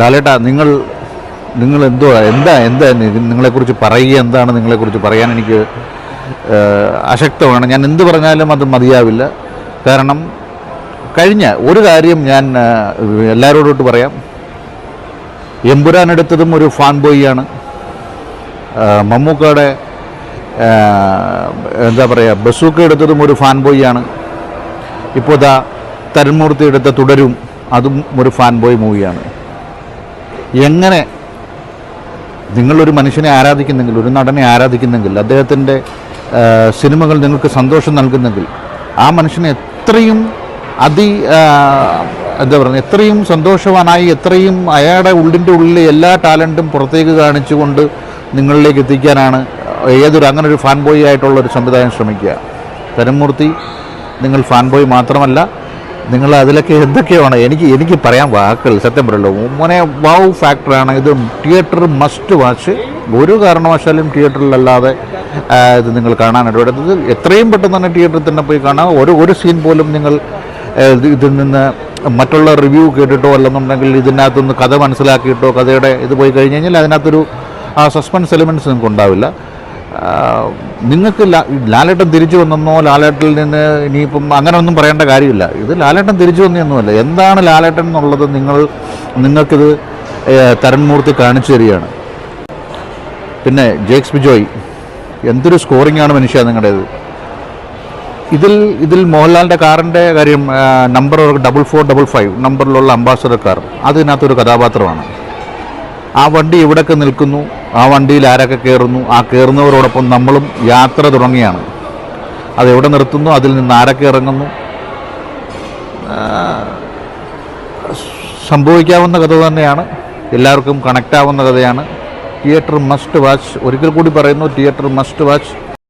ലാലേട്ടാ, നിങ്ങൾ എന്താ നിങ്ങളെക്കുറിച്ച് പറയുക, എന്താണ് നിങ്ങളെക്കുറിച്ച് പറയാൻ എനിക്ക് അശക്തമാണ്. ഞാൻ എന്ത് പറഞ്ഞാലും അത് മതിയാവില്ല. കാരണം കഴിഞ്ഞ ഒരു കാര്യം ഞാൻ എല്ലാവരോടൊട്ട് പറയാം. എമ്പുരാൻ എടുത്തതും ഒരു ഫാൻ ബോയിയാണ്. മമ്മൂക്കയുടെ എന്താ പറയുക, ബസൂക്ക എടുത്തതും ഒരു ഫാൻ ബോയിയാണ്. ഇപ്പോൾ തരുൺമൂർത്തി എടുത്ത തുടരും, അതും ഒരു ഫാൻ ബോയ് മൂവിയാണ്. എങ്ങനെ നിങ്ങളൊരു മനുഷ്യനെ ആരാധിക്കുന്നെങ്കിൽ, ഒരു നടനെ ആരാധിക്കുന്നെങ്കിൽ, അദ്ദേഹത്തിൻ്റെ സിനിമകൾ നിങ്ങൾക്ക് സന്തോഷം നൽകുന്നെങ്കിൽ, ആ മനുഷ്യനെ എത്രയും എന്താ പറയുക, എത്രയും സന്തോഷവാനായി, എത്രയും അയാളുടെ ഉള്ളിലെ എല്ലാ ടാലൻറ്റും പുറത്തേക്ക് കാണിച്ചുകൊണ്ട് നിങ്ങളിലേക്ക് എത്തിക്കാനാണ് അങ്ങനെ ഒരു ഫാൻ ബോയ് ആയിട്ടുള്ളൊരു സംവിധാനം ശ്രമിക്കുക. തരുൺമൂർത്തി, നിങ്ങൾ ഫാൻ ബോയ് മാത്രമല്ല, നിങ്ങൾ അതിലൊക്കെ എന്തൊക്കെയാണ് എനിക്ക് പറയാൻ വാക്കുകൾ സത്യം പറയല്ലോ. മോനെ വാവ് ഫാക്ടറാണ് ഇത്. Theatre must watch. ഒരു കാരണവശാലും തിയേറ്ററിലല്ലാതെ ഇത് നിങ്ങൾ കാണാനിടപെടുന്നത് എത്രയും പെട്ടെന്ന് തന്നെ തിയേറ്ററിൽ തന്നെ പോയി കാണാം. ഒരു സീൻ പോലും നിങ്ങൾ ഇതിൽ നിന്ന് മറ്റുള്ള റിവ്യൂ കേട്ടിട്ടോ അല്ലെന്നുണ്ടെങ്കിൽ ഇതിനകത്തുനിന്ന് കഥ മനസ്സിലാക്കിയിട്ടോ കഥയുടെ ഇത് പോയി കഴിഞ്ഞ് കഴിഞ്ഞാൽ അതിനകത്തൊരു സസ്പെൻസ് എലിമെൻറ്റ്സ് നിങ്ങൾക്ക് ഉണ്ടാവില്ല. നിങ്ങൾക്ക് ലാലേട്ടൻ തിരിച്ചു വന്നെന്നോ ലാലേട്ടനിൽ നിന്ന് ഇനിയിപ്പം അങ്ങനെ ഒന്നും പറയേണ്ട കാര്യമില്ല. ഇത് ലാലേട്ടൻ തിരിച്ചു വന്നൊന്നുമല്ല. എന്താണ് ലാലേട്ടൻ എന്നുള്ളത് നിങ്ങൾക്കിത് തരുൺമൂർത്തി കാണിച്ചു തരികയാണ്. പിന്നെ ജേക്സ് ബിജോയ്, എന്തൊരു സ്കോറിംഗാണ് മനുഷ്യ നിങ്ങളുടേത്. ഇതിൽ മോഹൻലാലിൻ്റെ കാറിൻ്റെ കാര്യം, നമ്പർ 4455 നമ്പറിലുള്ള അംബാസഡർ കാർ, അതിനകത്തൊരു കഥാപാത്രമാണ്. ആ വണ്ടി എവിടെയൊക്കെ നിൽക്കുന്നു, ആ വണ്ടിയിൽ ആരൊക്കെ കയറുന്നു, ആ കയറുന്നവരോടൊപ്പം നമ്മളും യാത്ര തുടങ്ങിയാണ്. അതെവിടെ നിർത്തുന്നു, അതിൽ നിന്ന് ആരൊക്കെ ഇറങ്ങുന്നു, സംഭവിക്കാവുന്ന കഥ തന്നെയാണ്. എല്ലാവർക്കും കണക്റ്റാവുന്ന കഥയാണ്. Theatre must watch. ഒരിക്കൽ കൂടി പറയുന്നു, തിയേറ്റർ മസ്റ്റ് വാച്ച്.